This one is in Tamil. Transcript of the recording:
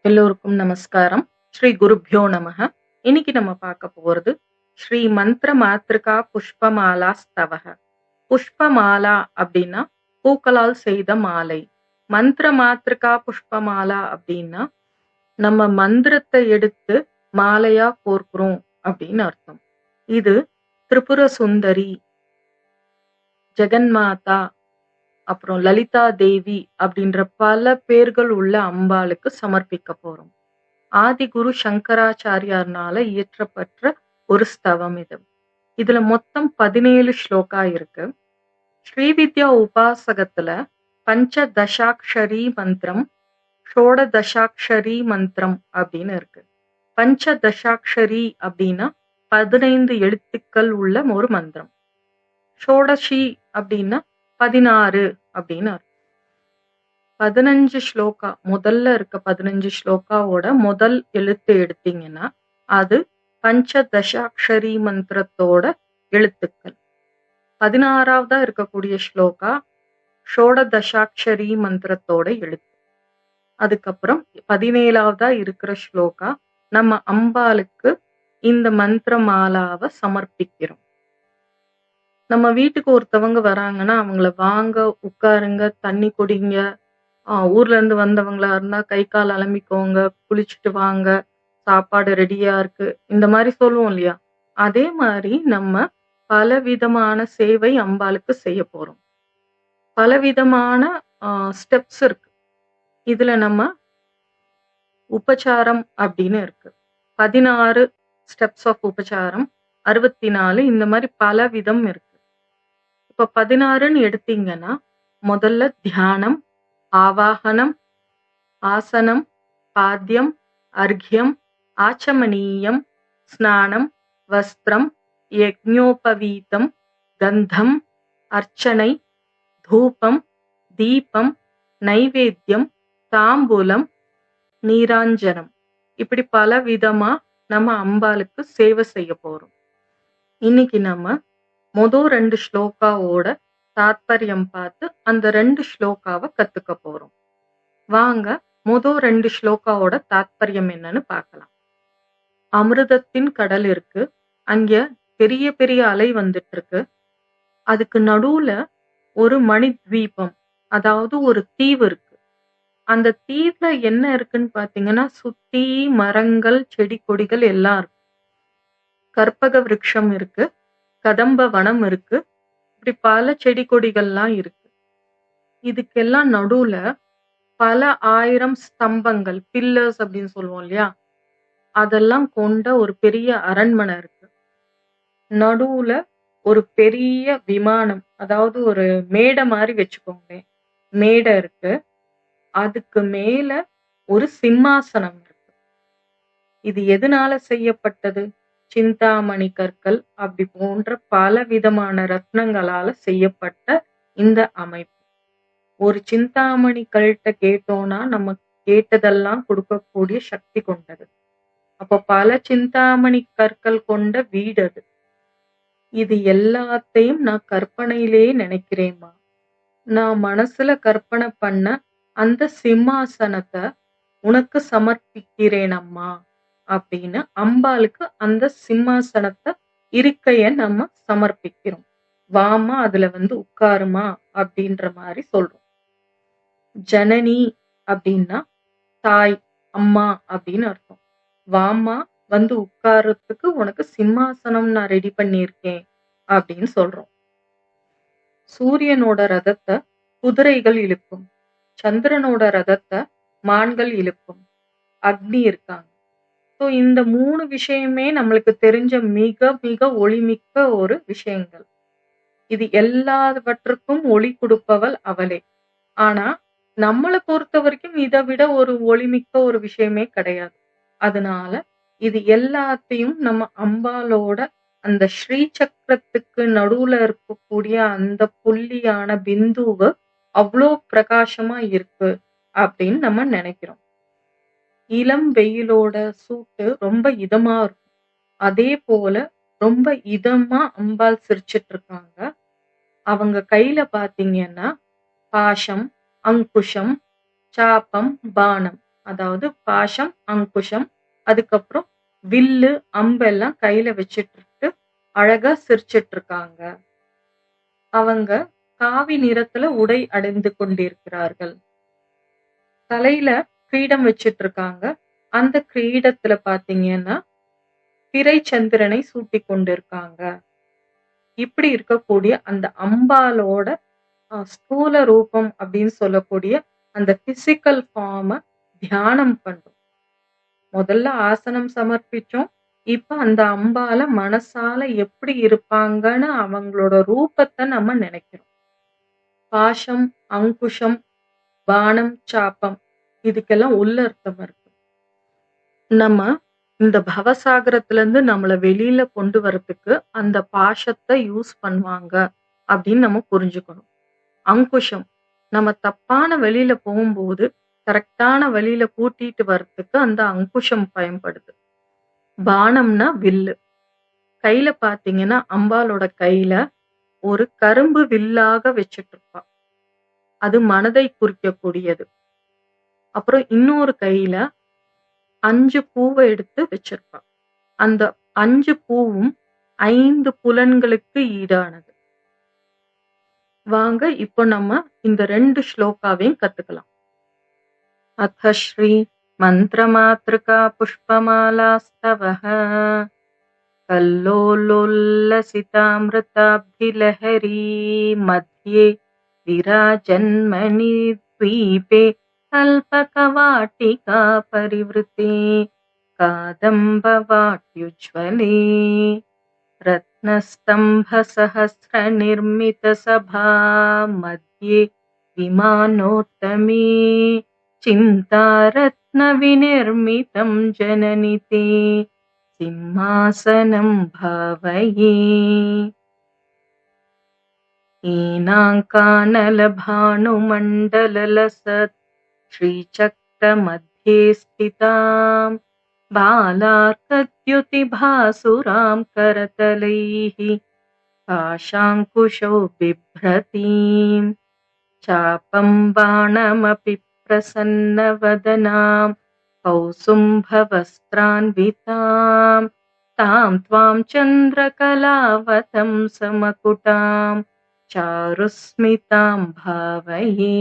எல்லோருக்கும் நமஸ்காரம். ஸ்ரீ குருப்யோ நமஹ. இன்னைக்கு நம்ம பார்க்க போறது ஸ்ரீ மந்திர மாத்ருகா புஷ்பமாலா ஸ்தவஹ. புஷ்பமாலா அப்படின்னா பூக்களால் செய்த மாலை. மந்திர மாத்ருகா புஷ்பமாலா அப்படின்னா நம்ம மந்திரத்தை எடுத்து மாலையா கோர்க்கிறோம் அப்படின்னு அர்த்தம். இது திரிபுர சுந்தரி, ஜெகன்மாதா, அப்புறம் லலிதா தேவி அப்படின்ற பல பேர்கள் உள்ள அம்பாளுக்கு சமர்ப்பிக்க போறோம். ஆதிகுரு சங்கராச்சாரியார்னால இயற்றப்பட்ட ஒரு ஸ்தவம் இது. இதுல மொத்தம் 17 ஸ்லோகா இருக்கு. ஸ்ரீவித்யா உபாசகத்துல பஞ்சதசாக்ஷரி மந்திரம், ஷோடதசாக்ஷரி மந்திரம் அப்படின்னு இருக்கு. பஞ்சதசாக்ஷரி அப்படின்னா 15 எழுத்துக்கள் உள்ள ஒரு மந்திரம். ஷோடசி அப்படின்னா 16 அப்படின்னு அர்த்தம். 15 ஸ்லோகா, முதல்ல இருக்க 15 ஸ்லோகாவோட முதல் எழுத்து எடுத்தீங்கன்னா அது பஞ்சதசாக்ஷரி மந்திரத்தோட எழுத்துக்கள். 16ஆவதா இருக்கக்கூடிய ஸ்லோகா ஷோடதசாக்ஷரி மந்திரத்தோட எழுத்து. அதுக்கப்புறம் 17ஆவதா இருக்கிற ஸ்லோகா நம்ம அம்பாளுக்கு இந்த மந்திர மாலாவை சமர்ப்பிக்கிறோம். நம்ம வீட்டுக்கு ஒருத்தவங்க வராங்கன்னா அவங்கள வாங்க, உட்காருங்க, தண்ணி குடிங்க, ஊர்ல இருந்து வந்தவங்களா இருந்தா கை கால் அலம்பிக்கோங்க, குளிச்சுட்டு வாங்க, சாப்பாடு ரெடியா இருக்கு, இந்த மாதிரி சொல்லுவோம் இல்லையா? அதே மாதிரி நம்ம பலவிதமான சேவை அம்பாளுக்கு செய்ய போறோம். பலவிதமான ஸ்டெப்ஸ் இருக்கு. இதுல நம்ம உபச்சாரம் அப்படின்னு இருக்கு. 16 ஸ்டெப்ஸ் ஆஃப் உபச்சாரம், 64 இந்த மாதிரி பல விதம் இருக்கு. இப்ப 16ன்னு எடுத்தீங்கன்னா முதல்ல தியானம், ஆவாகனம், ஆசனம், பாத்யம், அர்க்யம், ஆச்சமனீயம், ஸ்நானம், வஸ்திரம், யக்ஞோபவீதம், கந்தம், அர்ச்சனை, தூபம், தீபம், நைவேத்தியம், தாம்பூலம், நீராஞ்சனம். இப்படி பல விதமா நம்ம அம்பாளுக்கு சேவை செய்ய போறோம். இன்னைக்கு நம்ம முதல் 2 ஸ்லோகாவோட தாத்பரியம் பார்த்து அந்த 2 ஸ்லோகாவை கத்துக்க போறோம். வாங்க முதல் 2 ஸ்லோகாவோட தாத்பரியம் என்னன்னு பார்க்கலாம். அமிர்தத்தின் கடல் இருக்கு. அங்க பெரிய பெரிய அலை வந்துட்டு இருக்கு. அதுக்கு நடுவுல ஒரு மணி தீபம், அதாவது ஒரு தீவு இருக்கு. அந்த தீவுல என்ன இருக்குன்னு பாத்தீங்கன்னா சுத்தி மரங்கள், செடி கொடிகள் எல்லாம் இருக்கு. கற்பக விருட்சம் இருக்கு, கதம்ப வனம் இருக்கு, இப்படி பல செடி கொடிகள்லாம் இருக்கு. இதுக்கெல்லாம் நடுவுல பல ஆயிரம் ஸ்தம்பங்கள், பில்லர்ஸ் அப்படின்னு சொல்லுவோம் இல்லையா? அதெல்லாம் கொண்ட ஒரு பெரிய அரண்மனை இருக்கு. நடுவுல ஒரு பெரிய விமானம், அதாவது ஒரு மேடை மாதிரி வச்சுக்கோங்களேன், மேடை இருக்கு. அதுக்கு மேல ஒரு சிம்மாசனம் இருக்கு. இது எதனால செய்யப்பட்டது? சிந்தாமணி கற்கள் அப்படி போன்ற பல விதமான ரத்னங்களால செய்யப்பட்ட இந்த அமைப்பு. ஒரு சிந்தாமணி கல்ட்ட கேட்டோம்னா நம்ம கேட்டதெல்லாம் கொடுக்கக்கூடிய சக்தி கொண்டது. அப்ப பல சிந்தாமணி கற்கள் கொண்ட வீடு அது. இது எல்லாத்தையும் நான் கற்பனையிலேயே நினைக்கிறேம்மா. நான் மனசுல கற்பனை பண்ண அந்த சிம்மாசனத்தை உனக்கு சமர்ப்பிக்கிறேன் அம்மா அப்படின்னு அம்பாளுக்கு அந்த சிம்மாசனத்தை, இருக்கைய நம்ம சமர்ப்பிக்கிறோம். வாமா அதுல வந்து உட்காருமா அப்படின்ற மாதிரி சொல்றோம். ஜனனி அப்படின்னா தாய், அம்மா அப்படின்னு அர்த்தம். வாமா வந்து உட்கார்றதுக்கு உனக்கு சிம்மாசனம் நான் ரெடி பண்ணியிருக்கேன் அப்படின்னு சொல்றோம். சூரியனோட ரதத்தை குதிரைகள் இழுக்கும், சந்திரனோட ரதத்தை மான்கள் இழுக்கும், அக்னி இருக்காங்க. ஸோ இந்த 3 விஷயமே நம்மளுக்கு தெரிஞ்ச மிக மிக ஒளிமிக்க ஒரு விஷயங்கள். இது எல்லாவற்றுக்கும் ஒளி கொடுப்பவள் அவளே. ஆனா நம்மளை பொறுத்த வரைக்கும் இதை விட ஒரு ஒளிமிக்க ஒரு விஷயமே கிடையாது. அதனால இது எல்லாத்தையும் நம்ம அம்பாலோட அந்த ஸ்ரீ சக்கரத்துக்கு நடுவுல இருக்கக்கூடிய அந்த புள்ளியான பிந்துவு அவ்வளோ பிரகாசமா இருக்கு அப்படின்னு நம்ம நினைக்கிறோம். இளம் வெயிலோட சூட்டு ரொம்ப இதமா இருக்கும். அதே போல ரொம்ப இதமா அம்பாள் சிரிச்சிட்டு இருக்காங்க. அவங்க கையில பாத்தீங்கன்னா பாஷம், அங்குஷம், சாப்பம், பானம் அதாவது பாசம், அங்குஷம், அதுக்கப்புறம் வில்லு, அம்பெல்லாம் கையில வச்சுட்டு அழகா சிரிச்சிட்டு இருக்காங்க. அவங்க காவி நிறத்துல உடை அணிந்து கொண்டிருக்கிறார்கள். தலையில கிரீடம் வச்சிட்டு இருக்காங்க. அந்த கிரீடத்துல பாத்தீங்கன்னா, பிறை சந்திரனை சூட்டிக் கொண்டிருக்காங்க. இப்படி இருக்கக்கூடிய அந்த அம்பாளோட ஸ்தூல ரூபம் அப்படின்னு சொல்லக்கூடிய அந்த பிசிக்கல் ஃபார்ம தியானம் பண்றோம். முதல்ல ஆசனம் சமர்ப்பிச்சோம். இப்ப அந்த அம்பால மனசால எப்படி இருப்பாங்கன்னு அவங்களோட ரூபத்த நம்ம நினைக்கிறோம். பாசம், அங்குஷம், பாணம், சாபம் இதுக்கெல்லாம் உள்ள அர்த்தம் இருக்கு. நம்ம இந்த பவசாகரத்துல நம்மள வெளியில கொண்டு வரதுக்கு அந்த பாசத்த யூஸ் பண்ணுவாங்க அப்படின்னு நம்ம புரிஞ்சுக்கணும். அங்குஷம் நம்ம தப்பான வழியில போகும்போது கரெக்டான வழியில கூட்டிட்டு வர்றதுக்கு அந்த அங்குஷம் பயன்படுது. பாணம்னா வில்லு. கையில பாத்தீங்கன்னா அம்பாளோட கையில ஒரு கரும்பு வில்லாக வச்சுட்டு இருப்பா. அது மனதை குறிக்கக்கூடியது. அப்புறம் இன்னொரு கையில 5 பூவ எடுத்து வச்சிருப்பா. அந்த 5 பூவும் 5 புலன்களுக்கு ஈடானது. வாங்க இப்போ நம்ம இந்த 2 ஸ்லோகாவையும் கத்துக்கலாம். अथ श्री मन्त्रमातृका पुष्पमालास्तवः कल्लोलोल्लसितामृताब्धिलहरी मध्ये विराजन्मणि द्वीपे कल्पकवाटिका परिवृते कादम्बवाट्युज्ज्वले रत्नस्तम्भसहस्रनिर्मितसभा मध्ये विमानोत्तमे चिन्तारत्नविनिर्मितं जननि ते सिंहासनं भावये एनाङ्कानलभानुमण्डललसत् श्रीचक्रमध्ये स्थितां बालार्कद्युतिभासुरां करतलैः पाशाङ्कुशौ बिभ्रतीं चापं बाणमपि प्रसन्नवदनां कौसुम्भवस्त्रान्वितां तां त्वां चन्द्रकलावतं समकुटां चारुस्मितां भावये